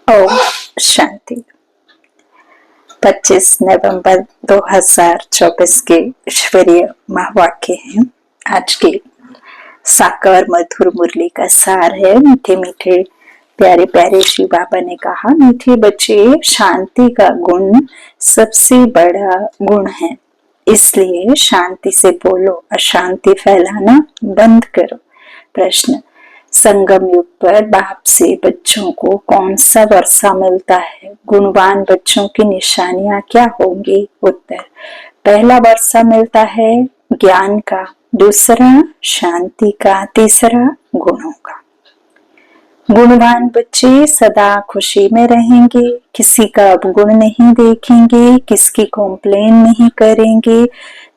ओम शांति। 25 नवंबर 2024 के ईश्वरीय महावाक्य हैं। आज के साकार मधुर मुरली का सार है। मीठे मीठे प्यारे प्यारे श्री बाबा ने कहा, मीठे बच्चे, शांति का गुण सबसे बड़ा गुण है, इसलिए शांति से बोलो, अशांति फैलाना बंद करो। प्रश्न, संगम युग पर बाप से बच्चों को कौन सा वर्षा मिलता है? गुणवान बच्चों की निशानियां क्या होंगी? उत्तर, पहला वर्षा मिलता है ज्ञान का, दूसरा शांति का, तीसरा गुणों का। गुणवान बच्चे सदा खुशी में रहेंगे, किसी का अवगुण नहीं देखेंगे, किसकी कॉम्प्लेन नहीं करेंगे,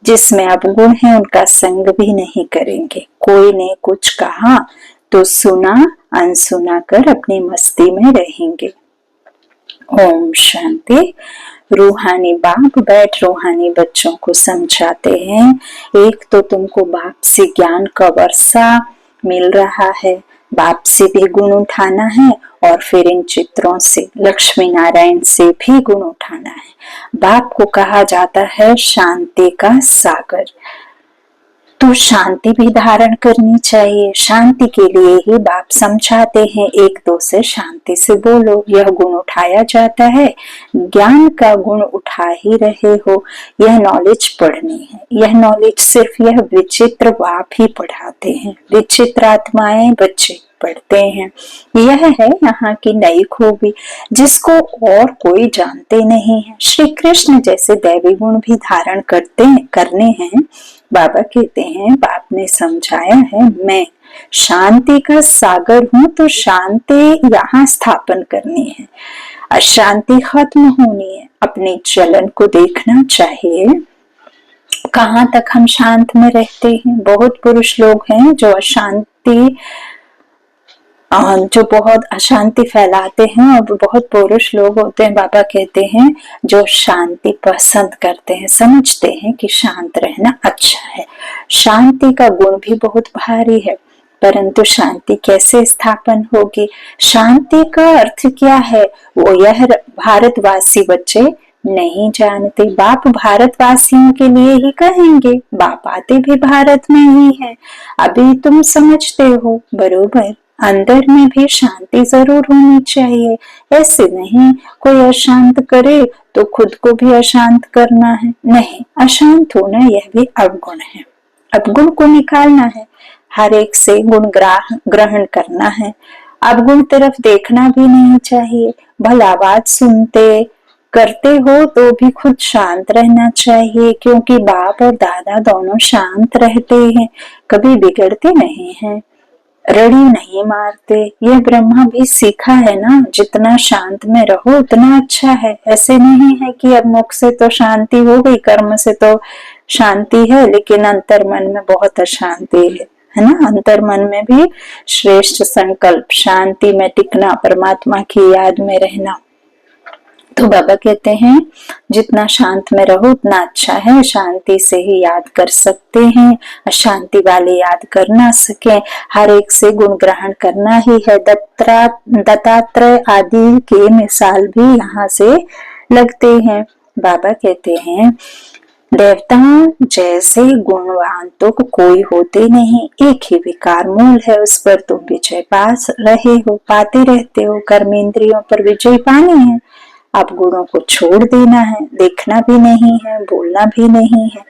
जिसमें अवगुण है उनका संग भी नहीं करेंगे। कोई ने कुछ कहा तो सुना अनसुना कर अपनी मस्ती में रहेंगे। ओम शांति। रूहानी बाप बैठ रूहानी बच्चों को समझाते हैं, एक तो तुमको बाप से ज्ञान का वर्षा मिल रहा है, बाप से भी गुण उठाना है और फिर इन चित्रों से, लक्ष्मी नारायण से भी गुण उठाना है। बाप को कहा जाता है शांति का सागर, तो शांति भी धारण करनी चाहिए। शांति के लिए ही बाप समझाते हैं, एक दो से शांति से बोलो, यह गुण उठाया जाता है। ज्ञान का गुण उठा ही रहे हो, यह नॉलेज पढ़नी है। यह नॉलेज सिर्फ यह विचित्र बाप ही पढ़ाते हैं, विचित्र आत्माएं बच्चे पढ़ते हैं। यह है यहाँ की नई खूबी, जिसको और कोई जानते नहीं है। श्री कृष्ण जैसे दैवी गुण भी धारण करने हैं। बाबा कहते हैं, बाप ने समझाया है, मैं शांति का सागर हूँ, तो शांति यहाँ स्थापन करनी है, अशांति खत्म होनी है। अपने चलन को देखना चाहिए, कहाँ तक हम शांत में रहते हैं। बहुत पुरुष लोग हैं जो बहुत अशांति फैलाते हैं, और बहुत पुरुष लोग होते हैं, बाबा कहते हैं, जो शांति पसंद करते हैं, समझते हैं कि शांत रहना अच्छा है। शांति का गुण भी बहुत भारी है, परंतु शांति कैसे स्थापन होगी? शांति का अर्थ क्या है, वो यह भारतवासी बच्चे नहीं जानते। बाप भारतवासियों के लिए ही कहेंगे, बाप आते भी भारत में ही है। अभी तुम समझते हो, बरोबर, अंदर में भी शांति जरूर होनी चाहिए। ऐसे नहीं कोई अशांत करे तो खुद को भी अशांत करना है, नहीं। अशांत होना यह भी अवगुण है, अवगुण को निकालना है, हर एक से गुण ग्रहण करना है। अवगुण तरफ देखना भी नहीं चाहिए। भला बात सुनते करते हो तो भी खुद शांत रहना चाहिए, क्योंकि बाप और दादा दोनों शांत रहते हैं, कभी बिगड़ते नहीं हैं, रड़ी नहीं मारते। यह ब्रह्मा भी सीखा है ना, जितना शांत में रहो उतना अच्छा है। ऐसे नहीं है कि अब मुख से तो शांति हो गई, कर्म से तो शांति है, लेकिन अंतर मन में बहुत अशांति है ना। अंतर मन में भी श्रेष्ठ संकल्प, शांति में टिकना, परमात्मा की याद में रहना। तो बाबा कहते हैं, जितना शांत में रहो उतना अच्छा है, शांति से ही याद कर सकते हैं। अशांति वाले याद कर ना सके, हर एक से गुण ग्रहण करना ही है। दत्तात्रेय आदि के मिसाल भी यहाँ से लगते हैं। बाबा कहते हैं, देवता जैसे गुणवान तो कोई होते नहीं, एक ही विकार मूल है, उस पर तुम विजय पाते रहते हो। कर्मेंद्रियों पर विजय पानी है, अब गुणों को छोड़ देना है, देखना भी नहीं है, बोलना भी नहीं है।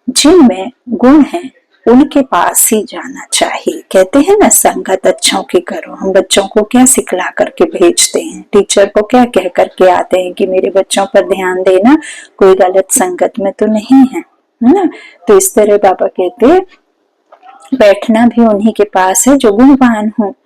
जिनमें गुण है उनके पास ही जाना चाहिए। कहते हैं ना, संगत अच्छों की करो। हम बच्चों को क्या सिखला करके भेजते हैं, टीचर को क्या कह करके आते हैं कि मेरे बच्चों पर ध्यान देना, कोई गलत संगत में तो नहीं है ना। तो इस तरह बाबा कहते, बैठना भी उन्हीं के पास है जो गुणवान हो,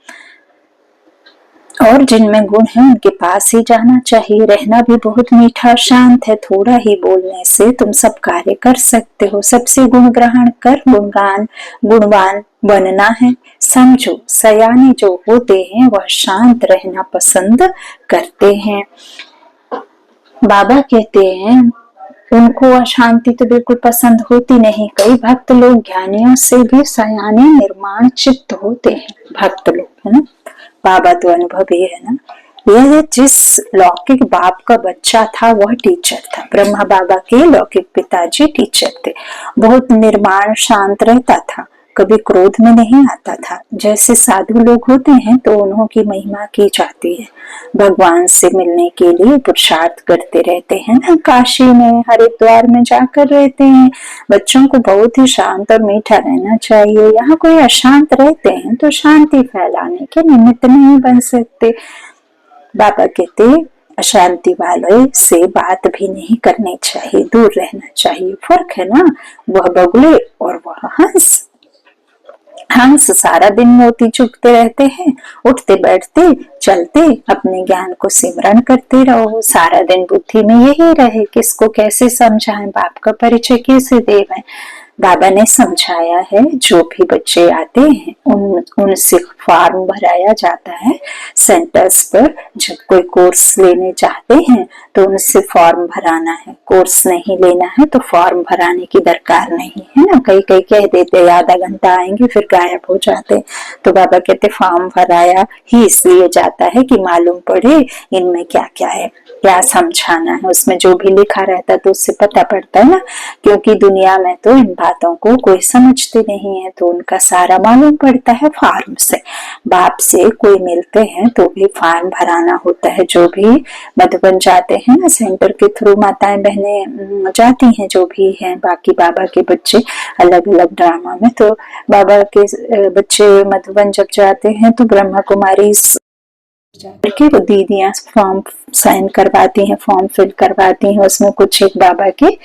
और जिनमें गुण है उनके पास ही जाना चाहिए। रहना भी बहुत मीठा शांत है, थोड़ा ही बोलने से तुम सब कार्य कर सकते हो। सबसे गुण ग्रहण कर गुणवान बनना है। समझो, सयाने जो होते हैं वह शांत रहना पसंद करते हैं। बाबा कहते हैं, उनको अशांति तो बिल्कुल पसंद होती नहीं। कई भक्त लोग ज्ञानियों से भी सयाने निर्माण चित्त होते हैं, भक्त लोग, है ना। बाबा तो अनुभवी है ना, यह जिस लौकिक बाप का बच्चा था वह टीचर था। ब्रह्मा बाबा के लौकिक पिताजी टीचर थे। बहुत निर्माण शांत रहता था, कभी क्रोध में नहीं आता था। जैसे साधु लोग होते हैं तो उन्हों की महिमा की जाती है, भगवान से मिलने के लिए पुरुषार्थ करते रहते हैं ना, काशी में हरिद्वार में जाकर रहते हैं। बच्चों को बहुत ही शांत और मीठा रहना चाहिए। यहाँ कोई अशांत रहते हैं तो शांति फैलाने के निमित्त नहीं बन सकते। बाबा कहते अशांति वाले से बात भी नहीं करनी चाहिए, दूर रहना चाहिए। फर्क है ना, वह बगुले और वह हंस। हंस सारा दिन मोती चुगते रहते हैं, उठते बैठते चलते अपने ज्ञान को सिमरण करते रहो। सारा दिन बुद्धि में यही रहे, किसको कैसे समझाएं, बाप का परिचय कैसे देवें। बाबा ने समझाया है, जो भी बच्चे आते हैं उनसे फॉर्म भराया जाता है सेंटर्स पर। जब कोई कोर्स लेने चाहते हैं तो उनसे फॉर्म भराना है, कोर्स नहीं लेना है तो फॉर्म भराने की दरकार नहीं है ना। कई कह देते आधा घंटा आएंगे फिर गायब हो जाते। तो बाबा कहते फॉर्म भराया ही इसलिए जाता है कि मालूम पड़े इनमें क्या क्या है, क्या समझाना है। उसमें जो भी लिखा रहता है तो उससे पता पड़ता है ना, क्योंकि दुनिया में तो इन बातों को कोई समझते नहीं है, तो उनका सारा मालूम पड़ता है फॉर्म से। बाप से कोई मिलते हैं तो भी फॉर्म भराना होता है। जो भी मधुबन जाते हैं ना सेंटर के थ्रू, माताएं बहनें जाती हैं जो भी हैं, बाकी बाबा के बच्चे अलग अलग ड्रामा में। तो बाबा के बच्चे मधुबन जब जाते हैं तो ब्रह्मा कुमारी के वो दीदियां फॉर्म साइन करवाती हैं, फॉर्म फिल करवाती हैं। उसमें कुछ एक बाबा के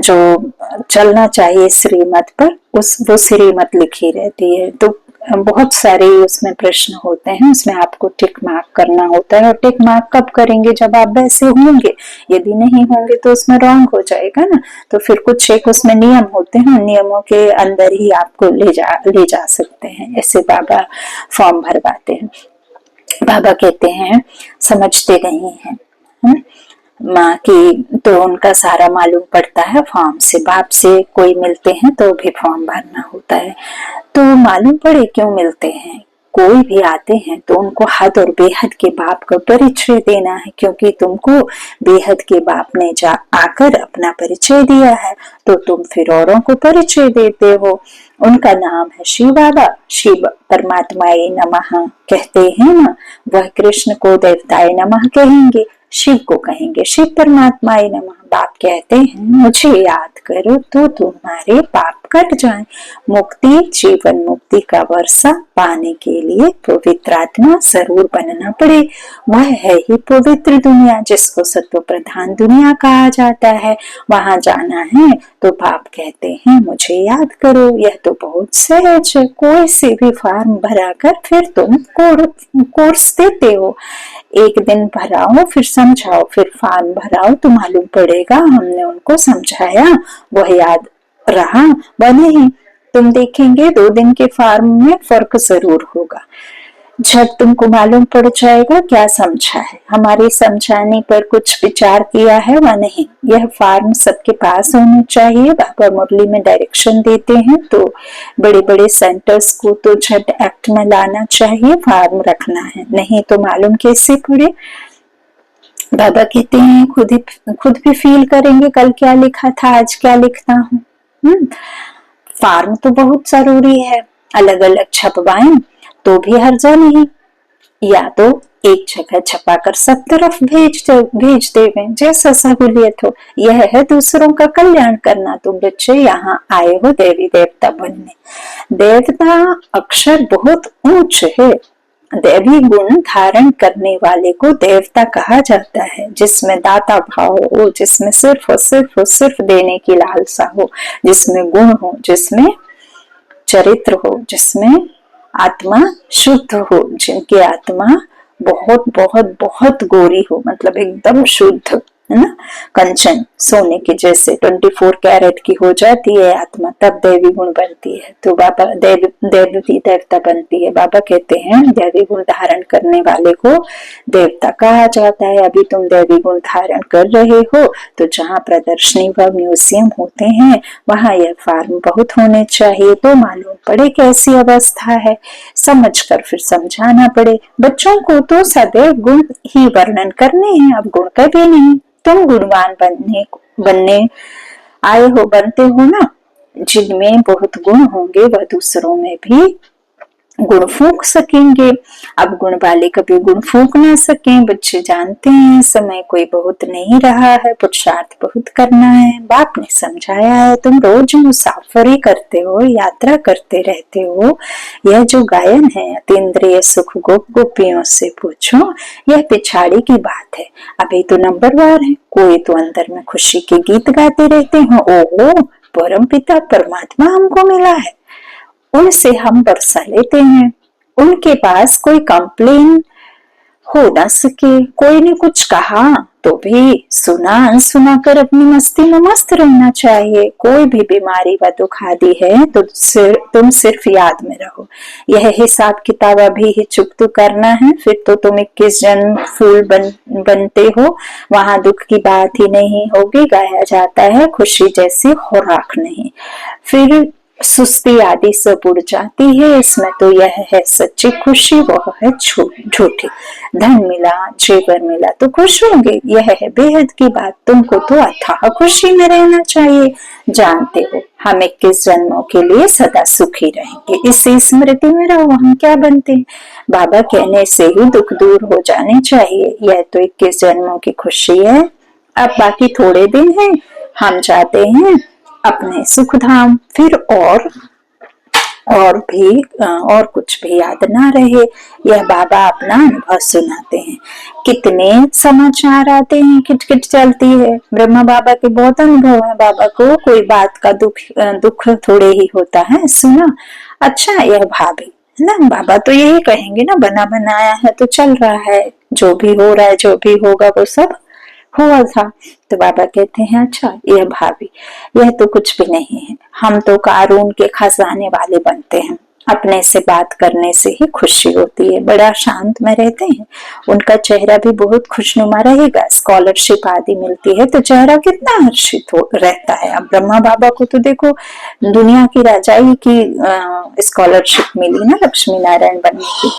जो चलना चाहिए श्रीमत पर, वो श्रीमत लिखी रहती है। तो बहुत सारे उसमें प्रश्न होते हैं, उसमें आपको टिक मार्क करना होता है। और टिक मार्क कब करेंगे, जब आप वैसे होंगे। यदि नहीं होंगे तो उसमें रॉन्ग हो जाएगा ना। तो फिर कुछ एक उसमें नियम होते हैं, नियमों के अंदर ही आपको ले जा सकते हैं। ऐसे बाबा फॉर्म भरवाते हैं। बाबा कहते हैं समझते नहीं है माँ की, तो उनका सारा मालूम पड़ता है फॉर्म से। बाप से कोई मिलते हैं तो भी फॉर्म भरना होता है। तो मालूम पड़े क्यों मिलते हैं, कोई भी आते हैं तो उनको हद और बेहद के बाप का परिचय देना है, क्योंकि तुमको बेहद के बाप ने आकर अपना परिचय दिया है, तो तुम फिर औरों को परिचय देते हो। उनका नाम है शिव बाबा। शिव परमात्माए नमः कहते हैं ना, वह कृष्ण को देवताए नमः कहेंगे, शिव को कहेंगे शिव परमात्माए नमः। बाप कहते हैं मुझे याद करो तो तुम्हारे पाप कट जाएं। मुक्ति, जीवन मुक्ति का वर्षा पाने के लिए पवित्र आत्मा जरूर बनना पड़े। वह है ही पवित्र दुनिया, जिसको सत्व प्रधान दुनिया कहा जाता है। वहां जाना है तो बाप कहते हैं मुझे याद करो। यह तो बहुत सहज है, कोई से भी फॉर्म भराकर फिर तुम कोर्स देते हो। एक दिन भराओ फिर समझाओ, फिर फॉर्म भराओ तो मालूम पड़ेगा हमने उनको समझाया, वह याद रहा व नहीं। तुम देखेंगे 2 दिन के फॉर्म में फर्क जरूर होगा। जब तुमको मालूम पड़ जाएगा क्या समझा है, हमारे समझाने पर कुछ विचार किया है व नहीं। यह फॉर्म सबके पास होना चाहिए। बाबा मुरली में डायरेक्शन देते हैं तो बड़े बड़े सेंटर्स को तो झट एक्ट में लाना चाहिए, फॉर्म रखना है, नहीं तो मालूम कैसे पड़े। बाबा कहते हैं खुद भी फील करेंगे कल क्या लिखा था, आज क्या लिखता हूँ। फॉर्म तो बहुत जरूरी है, अलग अलग छपवाएं तो भी हर्जा नहीं, या तो एक जगह छपाकर सब तरफ भेज देवें, जैसा सहूलियत हो। यह है दूसरों का कल्याण करना। तुम बच्चे यहाँ आए हो देवी देवता बनने। देवता अक्षर बहुत ऊंच है। दैवी गुण धारण करने वाले को देवता कहा जाता है, जिसमें दाता भाव हो, जिसमें सिर्फ देने की लालसा हो, जिसमें गुण हो, जिसमें चरित्र हो, जिसमें आत्मा शुद्ध हो, जिनकी आत्मा बहुत बहुत बहुत गोरी हो, मतलब एकदम शुद्ध, है ना। कंचन सोने के जैसे 24 कैरेट की हो जाती है आत्मा, तब दैवी गुण बनती है। तो बाबा देवी देवता बनती है। बाबा कहते हैं दैवी गुण धारण करने वाले को देवता कहा जाता है। अभी तुम दैवी गुण धारण कर रहे हो, तो जहाँ प्रदर्शनी व म्यूजियम होते हैं वहां यह फॉर्म बहुत होने चाहिए, तो मालूम पड़े कैसी अवस्था है, समझ कर फिर समझाना पड़े। बच्चों को तो सदैव गुण ही वर्णन करने हैं, अब गुण कभी नहीं। तुम गुणवान बनने आए हो, बनते हो ना। जिनमें बहुत गुण होंगे वह दूसरों में भी गुण फूंक सकेंगे। अब गुण वाले कभी गुण फूंक ना सके। बच्चे जानते हैं समय कोई बहुत नहीं रहा है, पुरुषार्थ बहुत करना है। बाप ने समझाया है, तुम रोज मुसाफरी करते हो, यात्रा करते रहते हो। यह जो गायन है अतीन्द्रिय सुख गोप गोपियों से पूछो, यह पिछाड़ी की बात है। अभी तो नंबरवार है, कोई तो अंदर में खुशी के गीत गाते रहते हैं। ओहो, परम पिता परमात्मा हमको मिला है, उनसे हम बरसा लेते हैं। उनके पास कोई कंप्लेन हो ना सके, कोई ने कुछ कहा तो भी सुना अनसुना कर अपनी मस्ती में मस्त रहना चाहिए। कोई भी बीमारी व दुख आदि है तो तुम सिर्फ याद में रहो। यह हिसाब किताब अभी ही चुप करना है, फिर तो तुम 21 जन्म फूल बनते हो, वहां दुख की बात ही नहीं होगी। गाया जाता है खुशी जैसी खुराक नहीं, फिर सुस्ती आदि सब उड़ जाती है। इसमें तो यह है सच्ची खुशी, वह है झूठी। धन मिला, जेवर मिला तो खुश होंगे, यह है बेहद की बात। तुमको तो अथाह खुशी में रहना चाहिए। जानते हो हम 21 जन्मों के लिए सदा सुखी रहेंगे, इसी स्मृति में रहो। हम क्या बनते हैं, बाबा कहने से ही दुख दूर हो जाने चाहिए। यह तो 21 जन्मों की खुशी है। अब बाकी थोड़े दिन है, हम जाते हैं अपने सुख धाम। फिर और कुछ भी याद ना रहे। यह बाबा अपना अनुभव सुनाते हैं। कितने समाचार आते हैं, खिटखिट चलती है। ब्रह्मा बाबा के बहुत अनुभव है। बाबा को कोई बात का दुख थोड़े ही होता है। सुना, अच्छा यह भाभी ना, बाबा तो यही कहेंगे ना, बना बनाया है तो चल रहा है, जो भी हो रहा है जो भी होगा वो सब हुआ था। तो बाबा कहते हैं अच्छा यह भाभी, यह तो कुछ भी नहीं है। हम तो कारून के खजाने वाले बनते हैं। अपने से बात करने से ही खुशी होती है, बड़ा शांत में रहते हैं। उनका चेहरा भी बहुत खुशनुमा रहेगा। स्कॉलरशिप आदि मिलती है तो चेहरा कितना हर्षित रहता है। अब ब्रह्मा बाबा को तो देखो दुनिया की राजाई की स्कॉलरशिप मिली ना, लक्ष्मी नारायण बनने की।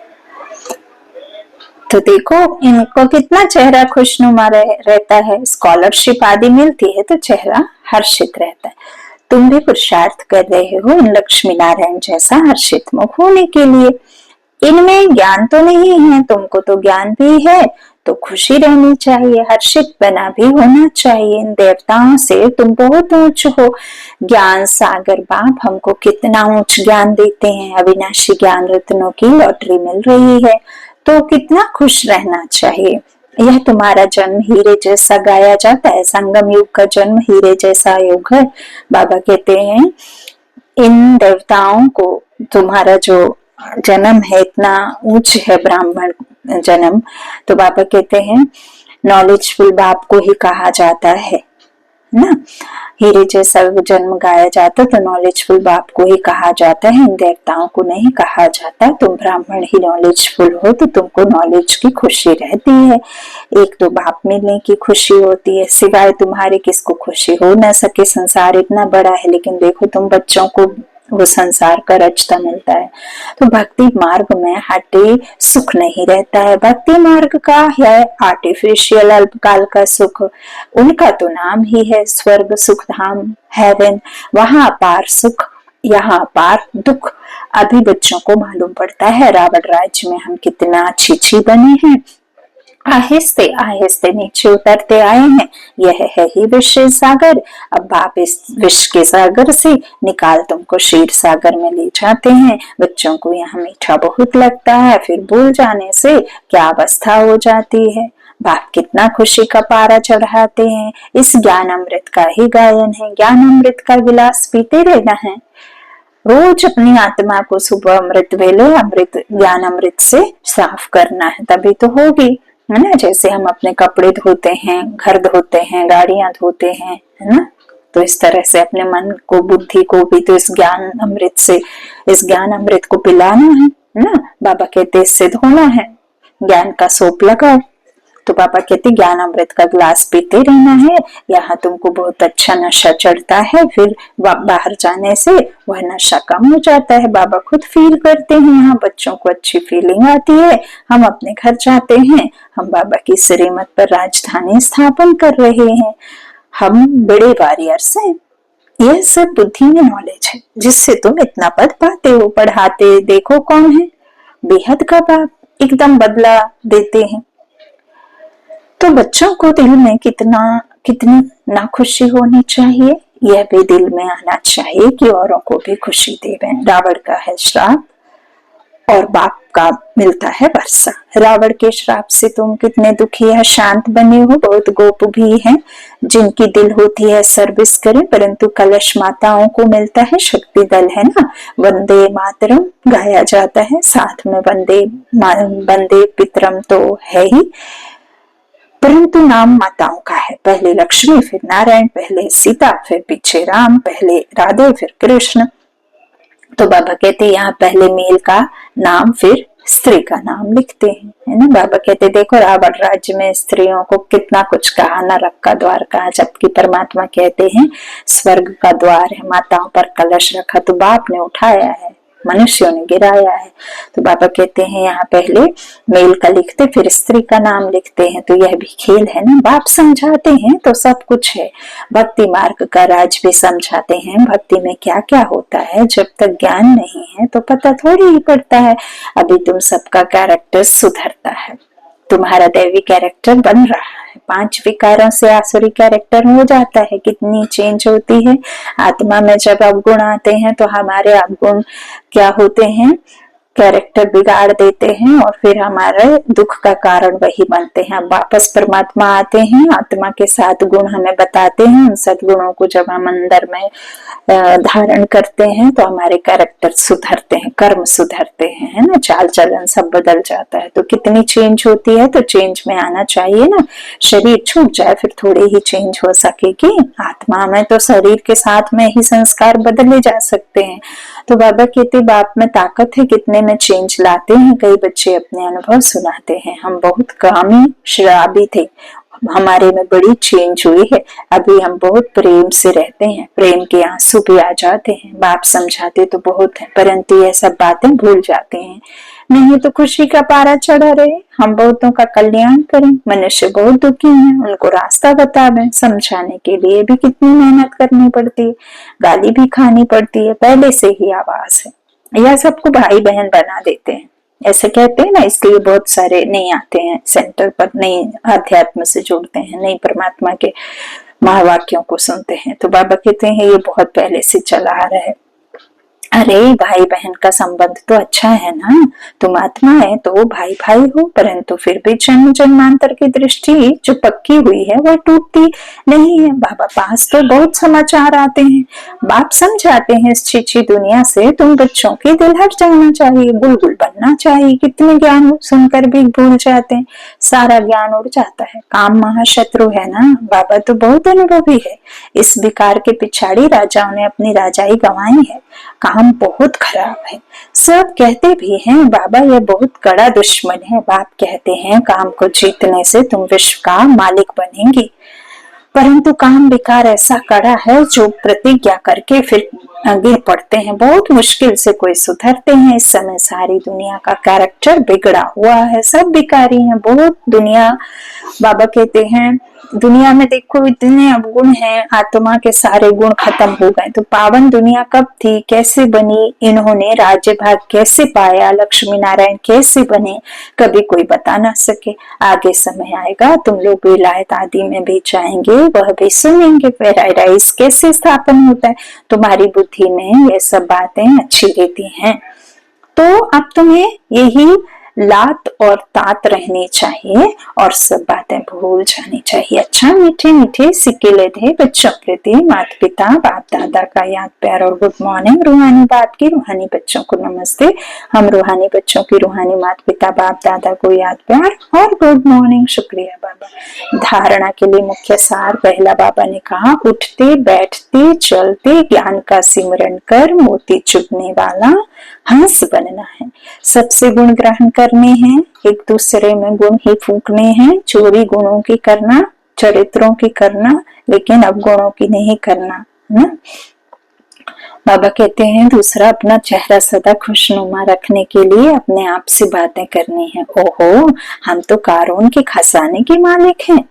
तो देखो इनको कितना चेहरा खुशनुमा रहता है। स्कॉलरशिप आदि मिलती है तो चेहरा हर्षित रहता है। तुम भी पुरुषार्थ कर रहे हो इन लक्ष्मी नारायण जैसा हर्षित मुख होने के लिए। इनमें ज्ञान तो नहीं है, तुमको तो ज्ञान भी है, तो खुशी रहनी चाहिए, हर्षित बना भी होना चाहिए। इन देवताओं से तुम बहुत ऊंच हो। ज्ञान सागर बाप हमको कितना ऊंच ज्ञान देते हैं। अविनाशी ज्ञान रत्नों की लॉटरी मिल रही है, तो कितना खुश रहना चाहिए। यह तुम्हारा जन्म हीरे जैसा गाया जाता है। संगम युग का जन्म हीरे जैसा युग है। बाबा कहते हैं इन देवताओं को तुम्हारा जो जन्म है इतना ऊंच है, ब्राह्मण जन्म। तो बाबा कहते हैं नॉलेजफुल बाप को ही कहा जाता है ना। हीरे जैसा जन्म गाया जाता तो नॉलेजफुल बाप को ही कहा जाता है, इन देवताओं को नहीं कहा जाता। तुम ब्राह्मण ही नॉलेजफुल हो तो तुमको नॉलेज की खुशी रहती है। एक तो बाप मिलने की खुशी होती है, सिवाय तुम्हारे किसको खुशी हो ना सके। संसार इतना बड़ा है, लेकिन देखो तुम बच्चों को वो संसार का रचता मिलता है। तो भक्ति मार्ग में हटे सुख नहीं रहता है। भक्ति मार्ग का है आर्टिफिशियल अल्पकाल का सुख। उनका तो नाम ही है स्वर्ग सुख धाम, हेवन। वहां अपार सुख, यहाँ अपार दुख। अभी बच्चों को मालूम पड़ता है रावण राज्य में हम कितना अच्छी बने हैं। आहिस्ते आहिस्ते नीचे उतरते आए हैं। यह है ही विष सागर। अब बाप इस विष के सागर से निकाल तुमको क्षीर सागर में ले जाते हैं। बच्चों को यहाँ मीठा बहुत लगता है, फिर भूल जाने से क्या अवस्था हो जाती है। बाप कितना खुशी का पारा चढ़ाते हैं। इस ज्ञान अमृत का ही गायन है। ज्ञान अमृत का गिलास पीते रहना है। रोज अपनी आत्मा को सुबह अमृत वेले अमृत ज्ञान अमृत से साफ करना है, तभी तो होगी। है ना। जैसे हम अपने कपड़े धोते हैं, घर धोते हैं, गाड़ियां धोते हैं, है ना। तो इस तरह से अपने मन को, बुद्धि को भी तो इस ज्ञान अमृत को पिलाना है ना। बाबा कहते इससे धोना है, ज्ञान का सोप लगाओ। तो पापा कहते ज्ञान अमृत का ग्लास पीते रहना है। यहाँ तुमको बहुत अच्छा नशा चढ़ता है, फिर बाहर जाने से वह नशा कम हो जाता है। बाबा खुद फील करते हैं, यहाँ बच्चों को अच्छी फीलिंग आती है। हम अपने घर जाते हैं, हम बाबा की श्रीमत पर राजधानी स्थापन कर रहे हैं। हम बड़े वॉरियर्स हैं। यह सब बुद्धि में नॉलेज है जिससे तुम इतना पद पाते हो। पढ़ाते देखो कौन है, बेहद का बाप एकदम बदला देते हैं। तो बच्चों को दिल में कितनी नाखुशी होनी चाहिए, यह भी दिल में आना चाहिए कि औरों को भी खुशी देवे। रावण का है श्राप और बाप का मिलता है वर्षा। रावण के श्राप से तुम कितने दुखी है, शांत बने हो। बहुत गोप भी हैं जिनकी दिल होती है सर्विस करें, परंतु कलश माताओं को मिलता है शक्ति दल, है ना। वंदे मातरम गाया जाता है, साथ में वंदे पितरम तो है ही, परंतु नाम माताओं का है। पहले लक्ष्मी, फिर नारायण, पहले सीता, फिर पीछे राम, पहले राधे, फिर कृष्ण। तो बाबा कहते हैं यहाँ पहले मेल का नाम, फिर स्त्री का नाम लिखते हैं, है ना। बाबा कहते देखो रावण राज्य में स्त्रियों को कितना कुछ कहा, नरक का द्वार कहा, जबकि परमात्मा कहते हैं स्वर्ग का द्वार है। माताओं पर कलश रखा तो बाप ने उठाया है, मनुष्यों ने गिराया है। तो बाबा कहते हैं यहाँ पहले मेल का लिखते, फिर स्त्री का नाम लिखते हैं। तो यह भी खेल है ना। बाप समझाते हैं तो सब कुछ है। भक्ति मार्ग का राज भी समझाते हैं, भक्ति में क्या क्या होता है। जब तक ज्ञान नहीं है तो पता थोड़ी ही पड़ता है। अभी तुम सबका कैरेक्टर सुधरता है, तुम्हारा दैवी कैरेक्टर बन रहा है। 5 विकारों से आसुरी कैरेक्टर हो जाता है। कितनी चेंज होती है। आत्मा में जब अवगुण आते हैं तो हमारे अवगुण क्या होते हैं, कैरेक्टर बिगाड़ देते हैं और फिर हमारे दुख का कारण वही बनते हैं। वापस परमात्मा आते हैं, आत्मा के 7 गुण हमें बताते हैं। उन सद्गुणों को जब हम अंदर में धारण करते हैं तो हमारे कैरेक्टर सुधरते हैं, कर्म सुधरते हैं, है ना। चाल चलन सब बदल जाता है। तो कितनी चेंज होती है। तो चेंज में आना चाहिए ना। शरीर छूट जाए फिर थोड़े ही चेंज हो सकेगी। आत्मा में तो शरीर के साथ में ही संस्कार बदले जा सकते हैं। तो बाबा कहते बाप में ताकत है, कितने में चेंज लाते हैं। कई बच्चे अपने अनुभव सुनाते हैं, हम बहुत कामी शराबी थे, हमारे में बड़ी चेंज हुई है। अभी हम बहुत प्रेम से रहते हैं, प्रेम के आंसू भी आ जाते हैं। बाप समझाते तो बहुत है, परंतु ये सब बातें भूल जाते हैं। नहीं तो खुशी का पारा चढ़ा रहे, हम बहुतों का कल्याण करें। मनुष्य बहुत दुखी हैं, उनको रास्ता बता दें। समझाने के लिए भी कितनी मेहनत करनी पड़ती है, गाली भी खानी पड़ती है, पहले से ही आवाज है। यह सबको भाई बहन बना देते हैं, ऐसे कहते हैं ना। इसलिए बहुत सारे नहीं आते हैं सेंटर पर, नहीं अध्यात्म से जुड़ते हैं, नहीं परमात्मा के महावाक्यों को सुनते हैं। तो बाबा कहते हैं ये बहुत पहले से चला आ रहा है। अरे भाई बहन का संबंध तो अच्छा है ना। तुम आत्मा है तो भाई भाई हो, परंतु फिर भी जन्म जन्मांतर की दृष्टि जो पक्की हुई है वह टूटती नहीं है। बाबा पास तो बहुत समाचार आते हैं, बाप समझाते हैं इस छिछी दुनिया से तुम बच्चों के दिल हट जाना चाहिए, बुलबुल बनना चाहिए। कितने ज्ञान सुनकर भी भूल जाते हैं, सारा ज्ञान उड़ जाता है। काम महाशत्रु है ना। बाबा तो बहुत अनुभवी है। इस विकार के पिछाड़ी राजाओं ने अपनी राजाई गंवाई है। काम बहुत खराब है, सब कहते भी हैं बाबा यह बहुत कड़ा दुश्मन है। बाप कहते हैं काम को जीतने से तुम विश्व का मालिक बनेंगे, परंतु काम विकार ऐसा कड़ा है जो प्रतिज्ञा करके फिर गिर पड़ते हैं। बहुत मुश्किल से कोई सुधरते हैं। इस समय सारी दुनिया का कैरेक्टर बिगड़ा हुआ है, सब विकारी हैं बहुत। दुनिया बाबा कहते हैं दुनिया में देखो इतने अवगुण हैं, आत्मा के सारे गुण खत्म हो गए। तो पावन दुनिया कब थी, कैसे बनी, इन्होंने राज्य भाग कैसे पाया, लक्ष्मी नारायण कैसे बने, कभी कोई बता ना सके। आगे समय आएगा तुम लोग विलायत आदि में भी जाएंगे, वह भी सुनेंगे पैराडाइज कैसे स्थापन होता है। तुम्हारी बुद्धि में ये सब बातें अच्छी रहती हैं। तो अब तुम्हें यही लात और तात रहनी चाहिए और सब बातें भूल जानी चाहिए। अच्छा, मीठे मीठे सिक्के लेते बच्चों प्रति माता पिता बाप दादा का याद प्यार और गुड मॉर्निंग। रूहानी बाप की रूहानी बच्चों को नमस्ते। हम रूहानी बच्चों की रूहानी माता पिता बाप दादा को याद प्यार और गुड मॉर्निंग। शुक्रिया बाबा। धारणा के लिए मुख्य सार पहला बाबा ने कहा, उठते बैठते चलते ज्ञान का सिमरन कर मोती चुभने वाला हंस बनना है। सबसे गुण ग्रहण करने हैं, एक दूसरे में गुण ही फूंकने हैं। चोरी गुणों की करना, चरित्रों की करना, लेकिन अब गुणों की नहीं करना, है ना। बाबा कहते हैं दूसरा, अपना चेहरा सदा खुशनुमा रखने के लिए अपने आप से बातें करनी है। ओहो, हम तो कारों के खजाने के मालिक हैं,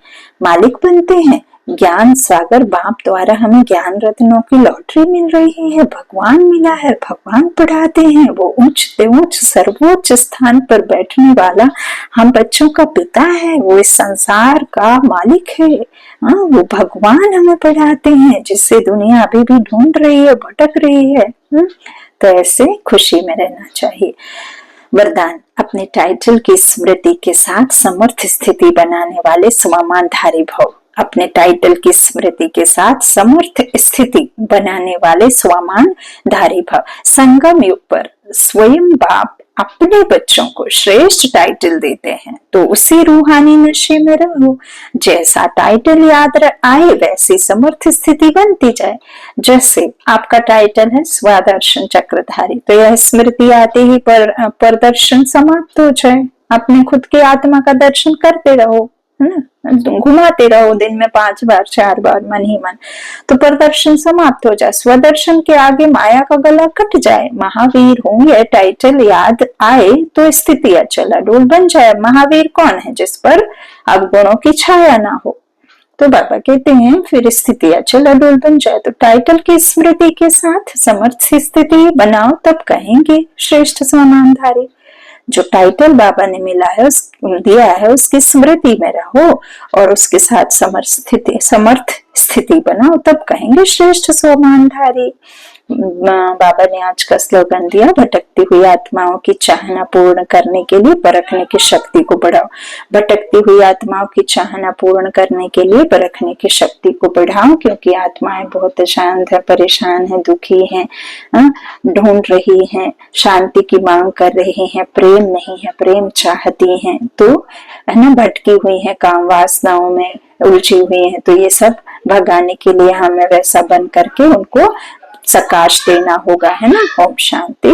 मालिक बनते हैं। ज्ञान सागर बाप द्वारा हमें ज्ञान रत्नों की लॉटरी मिल रही है। भगवान मिला है, भगवान पढ़ाते हैं। वो उच्च से उच्च सर्वोच्च स्थान पर बैठने वाला हम बच्चों का पिता है। वो इस संसार का मालिक है। वो भगवान हमें पढ़ाते हैं, जिससे दुनिया अभी भी ढूंढ रही है, भटक रही है। तो ऐसे खुशी में रहना चाहिए। वरदान, अपने टाइटल की स्मृति के साथ समर्थ स्थिति बनाने वाले स्वमानधारी भव। अपने टाइटल की स्मृति के साथ समर्थ स्थिति बनाने वाले स्वमान धारी भव। संगम युग पर स्वयं बाप अपने बच्चों को श्रेष्ठ टाइटल देते हैं, तो उसी रूहानी नशे में रहो। जैसा टाइटल याद आए वैसी समर्थ स्थिति बनती जाए। जैसे आपका टाइटल है स्वदर्शन चक्रधारी, तो यह स्मृति आते ही प्रदर्शन समाप्त हो जाए। अपने खुद के आत्मा का दर्शन करते रहो, है ना, घुमाते रहो दिन में 5 बार 4 बार मन ही मन, तो प्रदर्शन समाप्त हो जाए। स्वदर्शन के आगे माया का गला कट जाए। महावीर हूँ यह टाइटल याद आए तो स्थिति अचल अडोल बन जाए। महावीर कौन है? जिस पर अवगुणों की छाया ना हो। तो बाबा कहते हैं फिर स्थिति अचल अडोल बन जाए। तो टाइटल की स्मृति के साथ समर्थ स्थिति बनाओ, तब कहेंगे श्रेष्ठ स्वमानधारी। जो टाइटल बाबा ने दिया है उसकी स्मृति में रहो और उसके साथ समर्थ स्थिति बनाओ, तब कहेंगे श्रेष्ठ स्वमानधारी। बाबा ने आज का स्लोगन दिया, भटकती हुई आत्माओं की चाहना पूर्ण करने के लिए परखने की शक्ति को बढ़ाओ। भटकती हुई आत्माओं की चाहना पूर्ण करने के लिए परखने की शक्ति को बढ़ाओ, क्योंकि आत्माएं बहुत अशांत है, परेशान है, दुखी है, ढूंढ रही हैं, शांति की मांग कर रही हैं, प्रेम नहीं है, प्रेम चाहती हैं, तो है ना, भटकी हुई है, काम वासनाओं में उलझी हुई है। तो ये सब भगाने के लिए हमें वैसा बन करके उनको सकाश देना होगा, है ना। ओम शांति।